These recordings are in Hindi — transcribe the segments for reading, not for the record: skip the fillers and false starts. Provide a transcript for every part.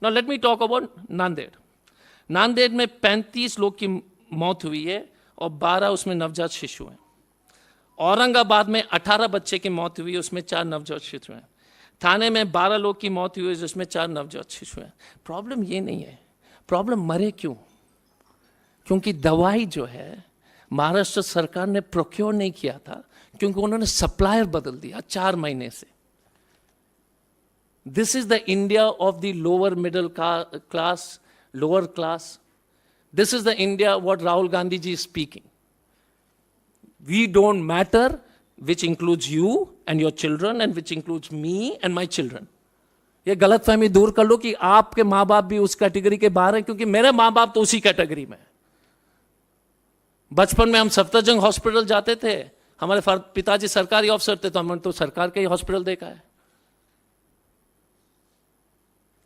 Now let me talk about Nanded. Nanded में 35 लोग की मौत हुई है और 12 उसमें नवजात शिशु हैं। औरंगाबाद में 18 बच्चे की मौत हुई है, उसमें 4 नवजात शिशु हैं। थाने में 12 लोग की मौत हुई है, जिसमें 4 नवजात शिशु हैं। प्रॉब्लम ये नहीं है, प्रॉब्लम मरे क्यों? क्योंकि दवाई जो है महाराष्ट्र सरकार ने प्रोक्योर नहीं किया था, क्योंकि उन्होंने सप्लायर बदल दिया 4 महीने से। This is the India of the lower middle class, lower class. This is the India what Rahul Gandhi ji is speaking. We don't matter, which includes you and your children and which includes me and my children. ये गलतफहमी दूर कर लो कि आपके माँ बाप भी उस कैटेगरी के बाहर हैं, क्योंकि मेरे माँ बाप तो उसी कैटेगरी में हैं। बचपन में हम सफदरजंग हॉस्पिटल जाते थे, हमारे पिताजी सरकारी अफसर थे, तो हमने तो सरकार के ही हॉस्पिटल देखा है।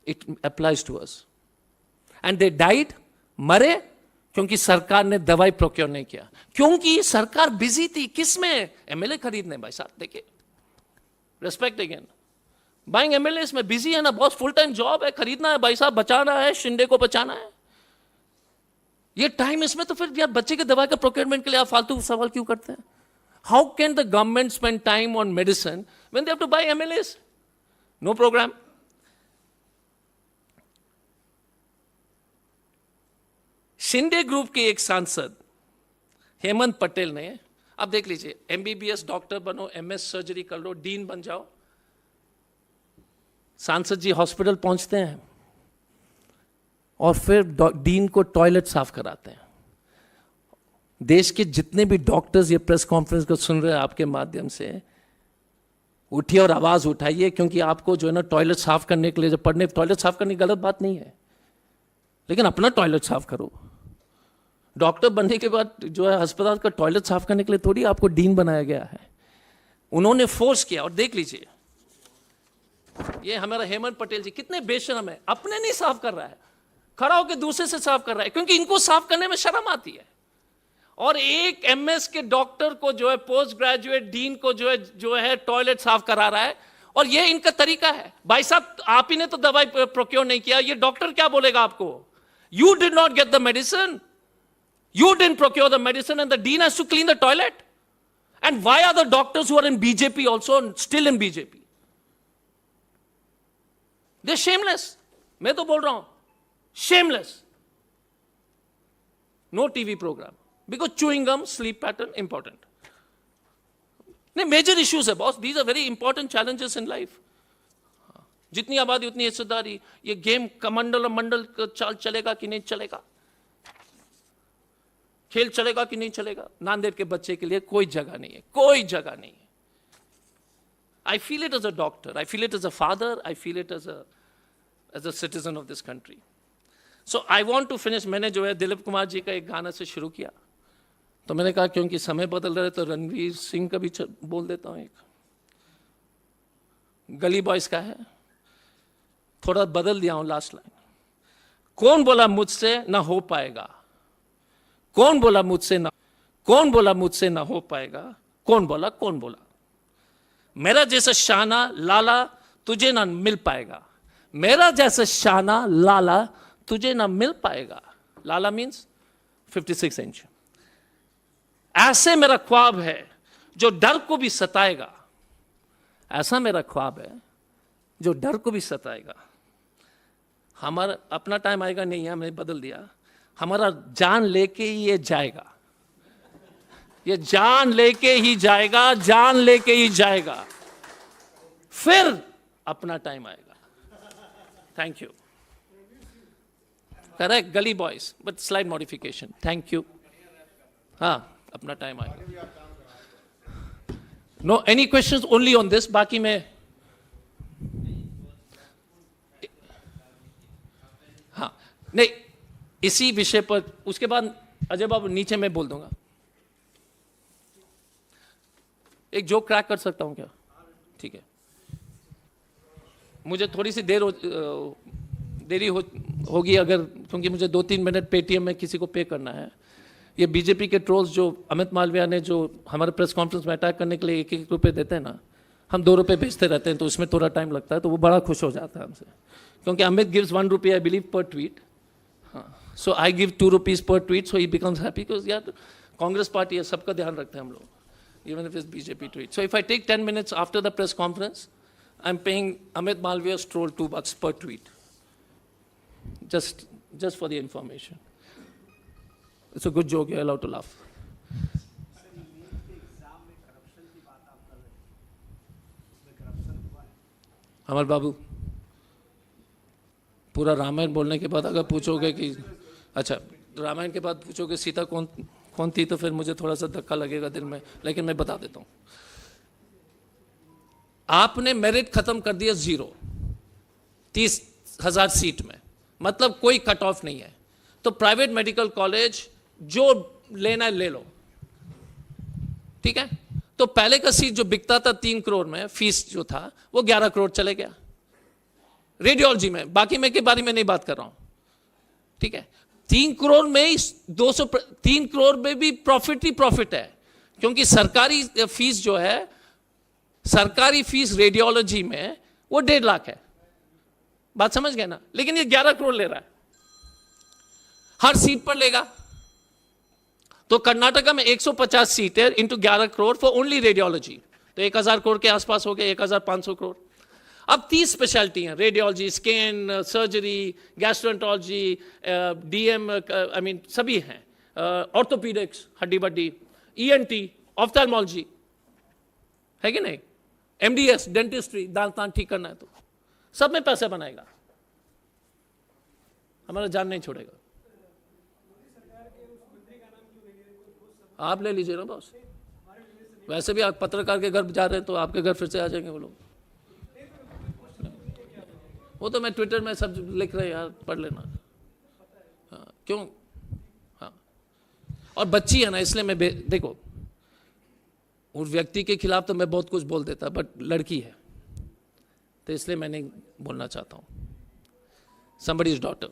It applies to us and they died, मरे क्योंकि सरकार ने दवाई प्रोक्योर नहीं किया, क्योंकि सरकार बिजी थी किसमें? एमएलए खरीदने। भाई साहब देखिए, रेस्पेक्ट अगेन, बाइंग एमएलए में बिजी है ना बॉस, फुल टाइम जॉब है, खरीदना है भाई साहब, बचाना है, शिंदे को बचाना है। ये टाइम इसमें, तो फिर यार बच्चे के दवाई का प्रोक्योरमेंट के लिए आप फालतू सवाल क्यों करते हैं? How can the government spend time on medicine when they have to buy MLA? No programme. Shinde group के एक सांसद हेमंत पटेल ने, अब देख लीजिए, एमबीबीएस डॉक्टर बनो, एमएस सर्जरी कर लो, डीन बन जाओ। सांसद जी हॉस्पिटल पहुंचते हैं और फिर डीन को टॉयलेट साफ कराते हैं। देश के जितने भी डॉक्टर्स ये प्रेस कॉन्फ्रेंस को सुन रहे हैं आपके माध्यम से, उठिए और आवाज उठाइए, क्योंकि आपको जो है ना टॉयलेट साफ करने के लिए, जब पढ़ने, टॉयलेट साफ करने की गलत बात नहीं है, लेकिन अपना टॉयलेट साफ करो। डॉक्टर बनने के बाद जो है अस्पताल का टॉयलेट साफ करने के लिए थोड़ी आपको डीन बनाया गया है। उन्होंने फोर्स किया। और देख लीजिए, ये हमारा हेमंत पटेल जी कितने बेशरम है, अपने नहीं साफ कर रहा है, खड़ा होकर दूसरे से साफ कर रहा है, क्योंकि इनको साफ करने में शर्म आती है। और एक एमएस के डॉक्टर को जो है, पोस्ट ग्रेजुएट डीन को जो है टॉयलेट साफ करा रहा है, और ये इनका तरीका है। भाई साहब, आप ही ने तो दवाई प्रोक्योर नहीं किया, ये डॉक्टर क्या बोलेगा आपको? You did not get the medicine, you didn't procure the medicine, and the dean has to clean the toilet. And why are the doctors who are in BJP also still in BJP? They're shameless. मैं तो बोल रहा हूं, shameless. No TV program because chewing gum, sleep pattern important. नहीं, major issues है boss. These are very important challenges in life. जितनी आबादी उतनी हिस्सेदारी। ये गेम कमंडल और मंडल का चाल चलेगा कि नहीं चलेगा? खेल चलेगा कि नहीं चलेगा? नांदेड़ के बच्चे के लिए कोई जगह नहीं है, कोई जगह नहीं है। I feel it as a doctor, I feel it as a father, I feel it as a citizen of this country. So I want to finish. मैंने जो है दिलीप कुमार जी का एक गाना से शुरू किया, तो मैंने कहा क्योंकि समय बदल रहे तो रणवीर सिंह का भी बोल देता हूं। एक गली बॉयज का है, थोड़ा बदल दिया हूं लास्ट लाइन। कौन बोला मुझसे ना हो पाएगा? कौन बोला मुझसे ना, कौन बोला मुझसे ना हो पाएगा? कौन बोला, कौन बोला? मेरा जैसा शाना लाला तुझे ना मिल पाएगा, मेरा जैसा शाना लाला तुझे ना मिल पाएगा। लाला मीन्स 56 इंच। ऐसे मेरा ख्वाब है जो डर को भी सताएगा, ऐसा मेरा ख्वाब है जो डर को भी सताएगा। हमारा अपना टाइम आएगा नहीं है, हमने बदल दिया। हमारा जान लेके ही ये जाएगा, ये जान लेके ही जाएगा, जान लेके ही जाएगा, फिर अपना टाइम आएगा। Thank you. करेक्ट, गली boys but slide modification. Thank you. हाँ, अपना टाइम आएगा। No any questions only on this? बाकी मैं हाँ नहीं, इसी विषय पर उसके बाद अजय बाबू नीचे मैं बोल दूंगा। एक जोक क्रैक कर सकता हूं क्या? ठीक है। मुझे थोड़ी सी देरी होगी अगर, क्योंकि मुझे 2-3 मिनट पेटीएम में किसी को पे करना है। ये बीजेपी के ट्रोल्स जो अमित मालविया ने जो हमारे प्रेस कॉन्फ्रेंस में अटैक करने के लिए 1-1 रुपये देते हैं ना, हम 2 रुपये भेजते रहते हैं, तो उसमें थोड़ा टाइम लगता है, तो वो बड़ा खुश हो जाता है हमसे क्योंकि Amit gives 1 rupee I believe पर tweet. So I give 2 rupees per tweet, so he becomes happy because यार कांग्रेस पार्टी है, सबका ध्यान रखते हैं हम लोग, even if it's BJP tweet. So if I take 10 minutes after the press conference, I'm paying Amit Malviya's troll $2 per tweet. Just for the information. It's a good joke, you're allowed to laugh. अमर बाबू, पूरा रामायण बोलने के बाद अगर पूछोगे कि अच्छा रामायण के बाद पूछोगे सीता कौन थी, तो फिर मुझे थोड़ा सा धक्का लगेगा दिल में, लेकिन मैं बता देता हूं. आपने मेरिट खत्म कर दिया 0, 30,000 सीट में, मतलब कोई कट ऑफ नहीं है. तो प्राइवेट मेडिकल कॉलेज जो लेना है ले लो, ठीक है. तो पहले का सीट जो बिकता था 3 करोड़ में, फीस जो था वो 11 करोड़ चले गया रेडियोलॉजी में. बाकी मैं के बारे में नहीं बात कर रहा हूं, ठीक है. 3 करोड़ में ही 3 करोड़ में भी प्रॉफिट ही प्रॉफिट है, क्योंकि सरकारी फीस जो है, सरकारी फीस रेडियोलॉजी में वो 1.5 लाख है. बात समझ गए ना. लेकिन ये 11 करोड़ ले रहा है, हर सीट पर लेगा. तो कर्नाटका में 150 सीटें into 11 crore for only radiology, तो 1000 करोड़ के आसपास हो गए, 1500 करोड़. अब 30 स्पेशलिटी हैं, radiology, scan, surgery, gastroenterology, DM, I mean सभी हैं, ऑर्थोपीडिक्स, हड्डी बड्डी, ईएनटी, ऑफ्थेल्मोलॉजी है कि नहीं, एमडीएस, डेंटिस्ट्री, दांत ठीक करना है तो सब में पैसे बनाएगा, हमारा जान नहीं छोड़ेगा. आप ले लीजिए ना बॉस. वैसे भी आप पत्रकार के घर जा रहे हैं तो आपके घर फिर से आ जाएंगे वो लोग. वो तो मैं ट्विटर में सब लिख रहे हैं यार, पढ़ लेना. हाँ, क्यों. हाँ, और बच्ची है ना, इसलिए मैं देखो उस व्यक्ति के खिलाफ तो मैं बहुत कुछ बोल देता, बट लड़की है तो इसलिए मैं नहीं बोलना चाहता हूँ. somebody's daughter.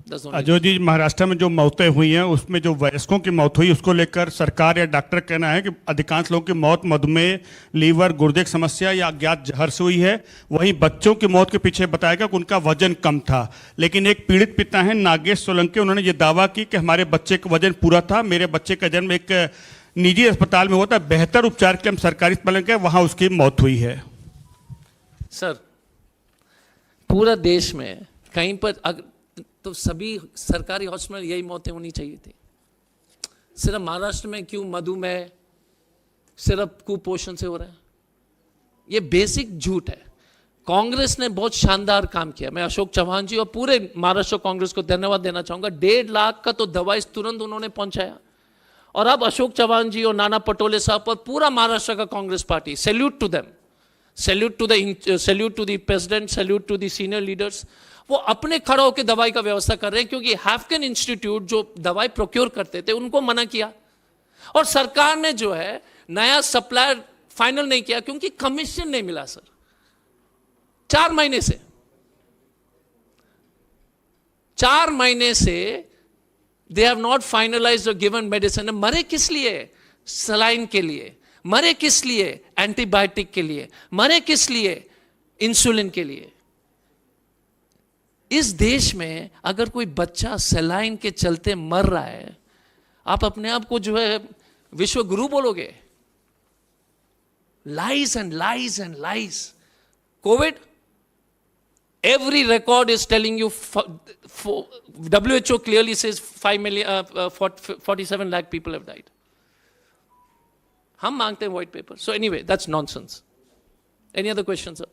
अजय जी, महाराष्ट्र में जो मौतें हुई हैं उसमें जो वयस्कों की मौत हुई उसको लेकर सरकार या डॉक्टर कहना है कि अधिकांश लोगों की मौत मधुमेह, लीवर, गुर्दे की समस्या या अज्ञात जहर से हुई है. वहीं बच्चों की मौत के पीछे बताया गया कि उनका वजन कम था. लेकिन एक पीड़ित पिता हैं नागेश सोलंकी, उन्होंने ये दावा की कि हमारे बच्चे का वजन पूरा था, मेरे बच्चे का जन्म एक निजी अस्पताल में हुआ था, बेहतर उपचार के लिए हम सरकारी अस्पताल में गए, वहां उसकी मौत हुई है. सर पूरा देश में कहीं पर तो सभी सरकारी हॉस्पिटल यही मौतें होनी चाहिए थी. सिर्फ महाराष्ट्र में क्यों मधुमेह, सिर्फ कुपोषण से हो रहा है? ये बेसिक झूठ है. कांग्रेस ने बहुत शानदार काम किया. मैं अशोक चव्हाण जी और पूरे महाराष्ट्र कांग्रेस को धन्यवाद देना चाहूंगा. 1.5 लाख का तो दवाई तुरंत उन्होंने पहुंचाया. और अब अशोक चव्हाण जी और नाना पटोले साहब और पूरा महाराष्ट्र का Congress party, salute to them, salute to the president, salute to the senior leaders. वो अपने खड़ा होकर दवाई का व्यवस्था कर रहे हैं, क्योंकि हैफकिन इंस्टीट्यूट जो दवाई प्रोक्योर करते थे उनको मना किया, और सरकार ने जो है नया सप्लायर फाइनल नहीं किया क्योंकि कमीशन नहीं मिला. सर 4 महीने से दे हैव नॉट फाइनलाइज्ड और गिवन मेडिसिन. मरे किस लिए? सलाइन के लिए. मरे किस लिए? एंटीबायोटिक के लिए. मरे किस लिए? इंसुलिन के लिए. इस देश में अगर कोई बच्चा सलाइन के चलते मर रहा है, आप अपने आप को जो है विश्व गुरु बोलोगे? Lies and lies and lies. Covid, every record is telling you, WHO clearly says 47 lakh people have died. हम मांगते हैं white paper. So anyway, that's nonsense. Any other questions, sir?